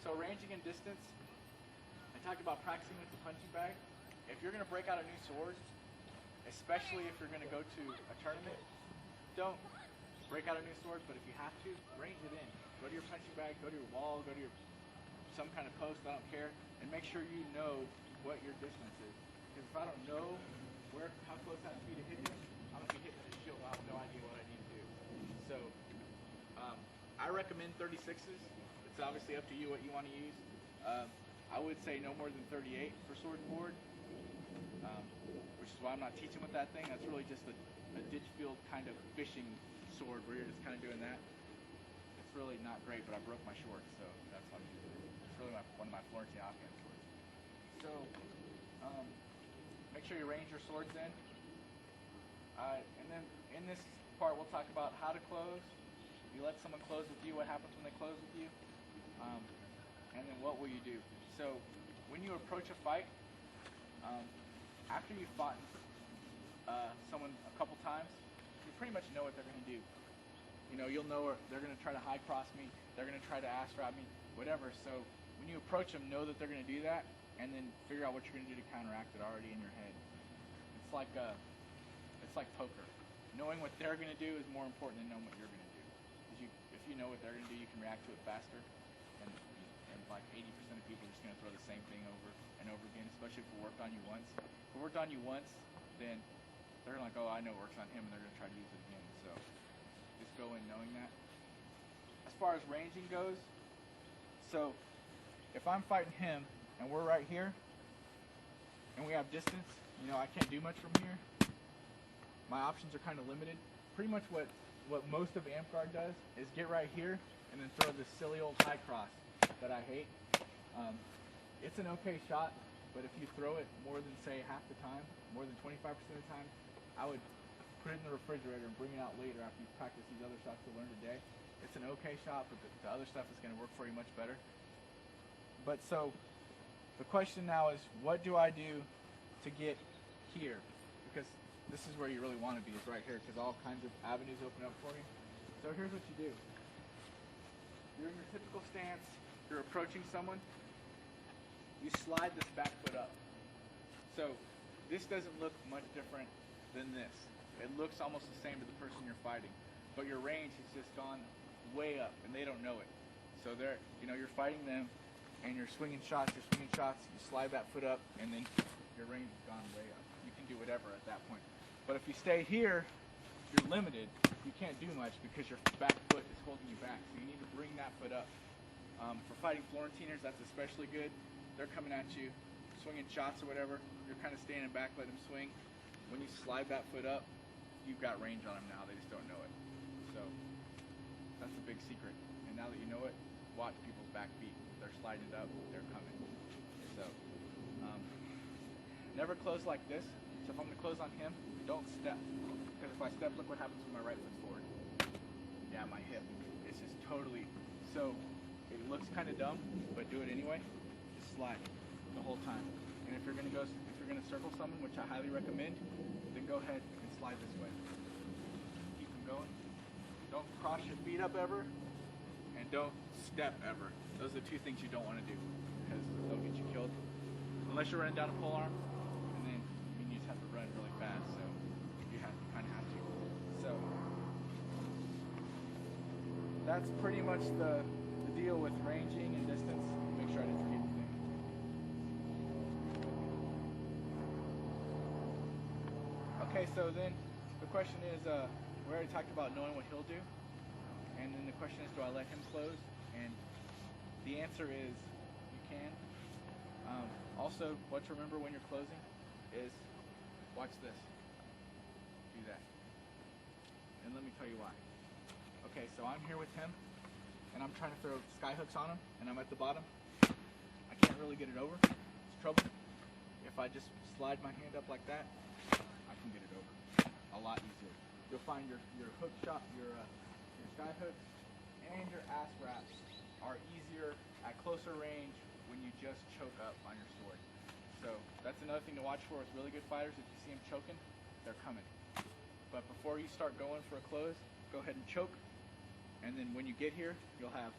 So ranging and distance, I talked about practicing with the punching bag. If you're going to break out a new sword, especially if you're going to go to a tournament, don't break out a new sword, but if you have to, range it in. Go to your punching bag, go to your wall, go to your some kind of post, I don't care, and make sure you know what your distance is. Because if I don't know how close I have to be to hit you, I'm going to be hitting the shield. I have no idea what I need to do. So I recommend 36s. It's obviously up to you what you want to use. I would say no more than 38 for sword and board, which is why I'm not teaching with that thing. That's really just a ditch field kind of fishing sword where you're just kind of doing that. It's really not great, but I broke my short, so that's how I'm using it. It's really one of my Florentine offhand swords. So make sure you range your swords in. And then in this part, we'll talk about how to close. You let someone close with you, what happens when they close with you, and then what will you do. So when you approach a fight, after you've fought someone a couple times, you pretty much know what they're going to do. You know, you'll know they're going to try to high cross me, they're going to try to ass wrap me, whatever. So when you approach them, know that they're going to do that, and then figure out what you're going to do to counteract it already in your head. It's like poker. Knowing what they're going to do is more important than knowing what you're going to do. Because if you know what they're going to do, you can react to it faster. And like 80% of people are just going to throw the same thing over and over again, especially if it worked on you once. If it worked on you once, then they're like, oh, I know it works on him, and they're going to try to use it again. So just go in knowing that. As far as ranging goes, so if I'm fighting him and we're right here and we have distance, you know, I can't do much from here. My options are kind of limited. Pretty much what most of Amguard does is get right here and then throw this silly old high cross that I hate. It's an okay shot, but if you throw it more than, say, half the time, more than 25% of the time, I would put it in the refrigerator and bring it out later after you practice these other shots you learned today. It's an okay shot, but the other stuff is going to work for you much better. But so the question now is, what do I do to get here? Because this is where you really want to be, is right here, because all kinds of avenues open up for you. So here's what you do. You're in your typical stance, you're approaching someone, you slide this back foot up. So this doesn't look much different than this. It looks almost the same to the person you're fighting, but your range has just gone way up, and they don't know it. So you're fighting them, and you're swinging shots, you slide that foot up, and then your range has gone way up. You can do whatever at that point. But if you stay here, you're limited. You can't do much because your back foot is holding you back. So you need to bring that foot up. For fighting Florentiners, that's especially good. They're coming at you, swinging shots or whatever. You're kind of standing back, letting them swing. When you slide that foot up, you've got range on them now. They just don't know it. So that's a big secret. And now that you know it, watch people's back feet. They're sliding it up, they're coming. So never close like this. So if I'm going to close on him, don't step. Because if I step, look what happens with my right foot forward. Yeah, my hip. It's just totally, so it looks kind of dumb, but do it anyway. Just slide the whole time. And if you're going to circle someone, which I highly recommend, then go ahead and slide this way. Keep them going. Don't cross your feet up ever, and don't step ever. Those are the two things you don't want to do, because they'll get you killed. Unless you're running down a pole arm, and then you just have to run really fast, so you kind of have to. So that's pretty much the deal with ranging and distance. Make sure I didn't forget anything. Okay, so then the question is, we already talked about knowing what he'll do, and then the question is, do I let him close? And the answer is, you can. Also, what to remember when you're closing is, watch this. Do that. And let me tell you why. Okay, so I'm here with him, and I'm trying to throw sky hooks on him, and I'm at the bottom. I can't really get it over. It's trouble. If I just slide my hand up like that, I can get it over a lot easier. You'll find your hook shot, your sky hooks, and your ass wraps are easier at closer range when you just choke up on your sword. So that's another thing to watch for with really good fighters. If you see them choking, they're coming. But before you start going for a close, go ahead and choke. And then when you get here, you'll have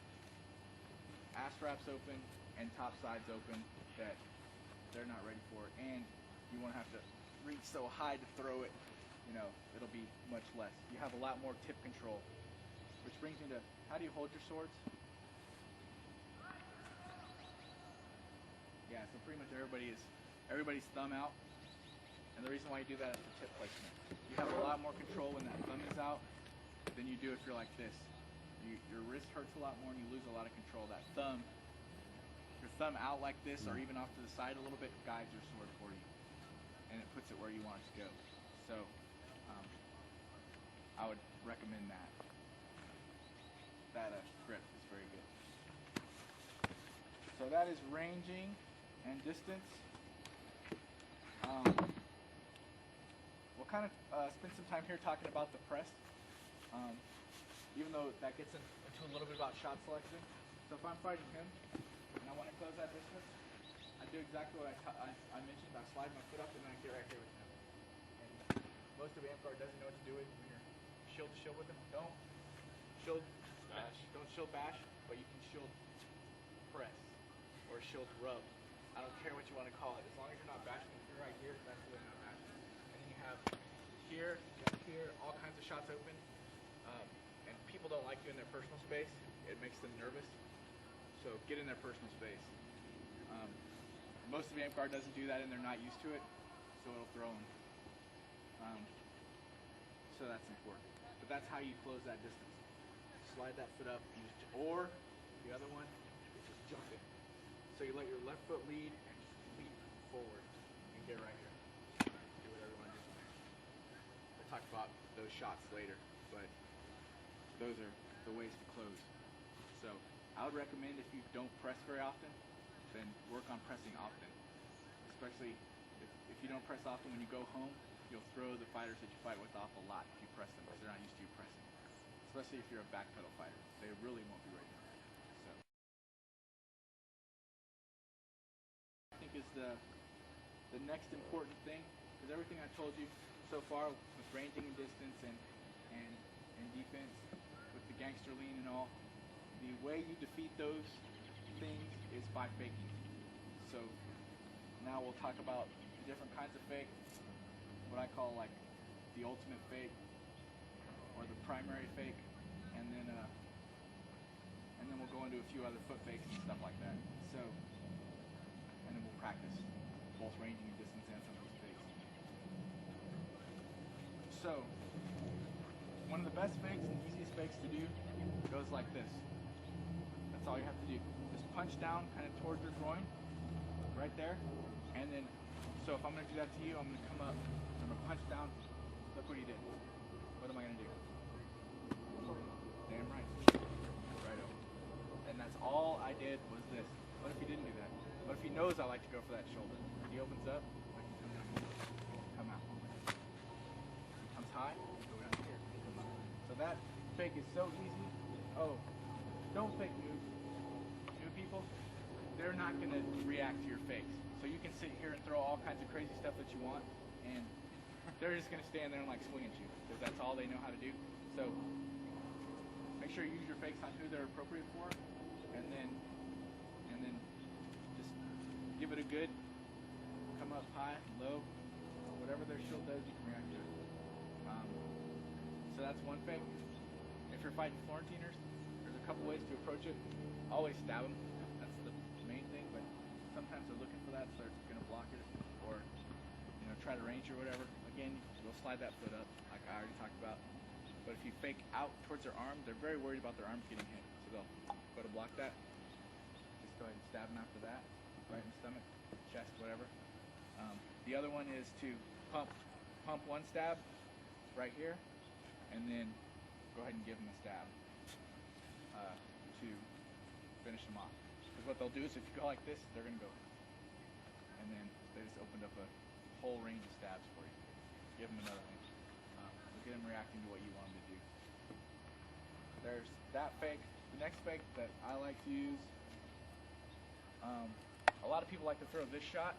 ass straps open and top sides open that they're not ready for it, and you won't have to reach so high to throw it. You know, it'll be much less. You have a lot more tip control, which brings me to, how do you hold your swords? Yeah, so pretty much everybody's thumb out, and the reason why you do that is for tip placement. You have a lot more control when that thumb is out than you do if you're like this. Your wrist hurts a lot more and you lose a lot of control. That thumb, your thumb out like this or even off to the side a little bit guides your sword for you, and it puts it where you want it to go. So I would recommend that. That grip is very good. So that is ranging and distance. We'll kind of spend some time here talking about the press. Even though that gets into a little bit about shot selection. So if I'm fighting him and I want to close that distance, I do exactly what I mentioned. I slide my foot up and then I get right here with him. And most of Amp Guard doesn't know what to do with when you're shield to shield with him. Don't shield bash, but you can shield press or shield rub. I don't care what you want to call it. As long as you're not bashing, if you're right here, that's really not bashing. And then you have here, all kinds of shots open. And people don't like you in their personal space. It makes them nervous. So get in their personal space. Most of Amp Guard doesn't do that and they're not used to it, so it'll throw them. So that's important. But that's how you close that distance. Slide that foot up, or the other one is just jump it. So you let your left foot lead and just leap forward and get right here. Do whatever you want to do from there. We'll talk about those shots later, but those are the ways to close. So I would recommend, if you don't press very often, then work on pressing often. Especially if you don't press often, when you go home, you'll throw the fighters that you fight with off a lot if you press them, because they're not used to you pressing. Especially if you're a back pedal fighter. They really won't be ready for that. So I think is the next important thing, because everything I told you so far with ranging and distance and defense, with the gangster lean and all, the way you defeat those things is by faking. So now we'll talk about different kinds of fake, what I call like the ultimate fake or the primary fake, and then we'll go into a few other foot fakes and stuff like that. So, and then we'll practice both ranging and distance and some of these fakes. So one of the best fakes and easiest fakes to do goes like this. That's all you have to do. Just punch down kind of towards your groin, right there, and then, so if I'm going to do that to you, I'm going to come up, I'm going to punch down. Look what he did. What am I going to do? Damn right. Right over. And that's all I did was this. What if he didn't do that? What if he knows I like to go for that shoulder? He opens up, I can come down here, come out. He comes high, go down here, come up. So that fake is so easy. Oh, don't fake moves. New people, they're not going to react to your fakes. So you can sit here and throw all kinds of crazy stuff that you want, and they're just going to stand there and like swing at you, because that's all they know how to do. So make sure you use your fakes on who they're appropriate for, and then just give it a good, come up high, low, whatever their shield does, you can react to it. So that's one fake. If you're fighting Florentiners, there's a couple ways to approach it. Always stab them. That's the main thing, but sometimes they're looking for that, so they're going to block it, or try to range or whatever. Again, you'll slide that foot up, like I already talked about. But if you fake out towards their arm, they're very worried about their arms getting hit, so they'll go to block that. Just go ahead and stab them after that, right in the stomach, chest, whatever. The other one is to pump one stab right here, and then go ahead and give them a stab to finish them off. Because what they'll do is, if you go like this, they're going to go, and then they just opened up a whole range of stabs for you. Give them another one. Get them reacting to what you want them to do. There's that fake. The next fake that I like to use, a lot of people like to throw this shot.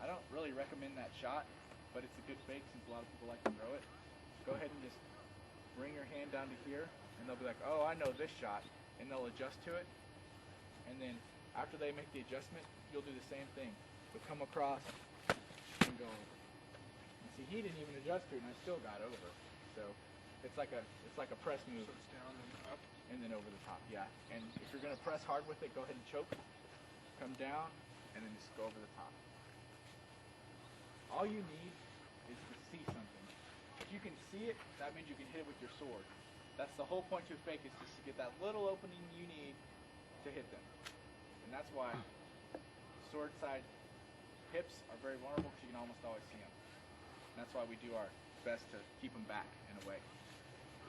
I don't really recommend that shot, but it's a good fake since a lot of people like to throw it. Go ahead and just bring your hand down to here, and they'll be like, oh, I know this shot, and they'll adjust to it, and then after they make the adjustment, you'll do the same thing. You'll come across and go over. And see, he didn't even adjust to it, and I still got over. So it's like a press move. So it's down and up. And then over the top, yeah. And if you're gonna press hard with it, go ahead and choke. Come down, and then just go over the top. All you need is to see something. If you can see it, that means you can hit it with your sword. That's the whole point to a fake, is just to get that little opening you need to hit them. And that's why sword side hips are very vulnerable, because you can almost always see them. And that's why we do our best to keep them back in a way.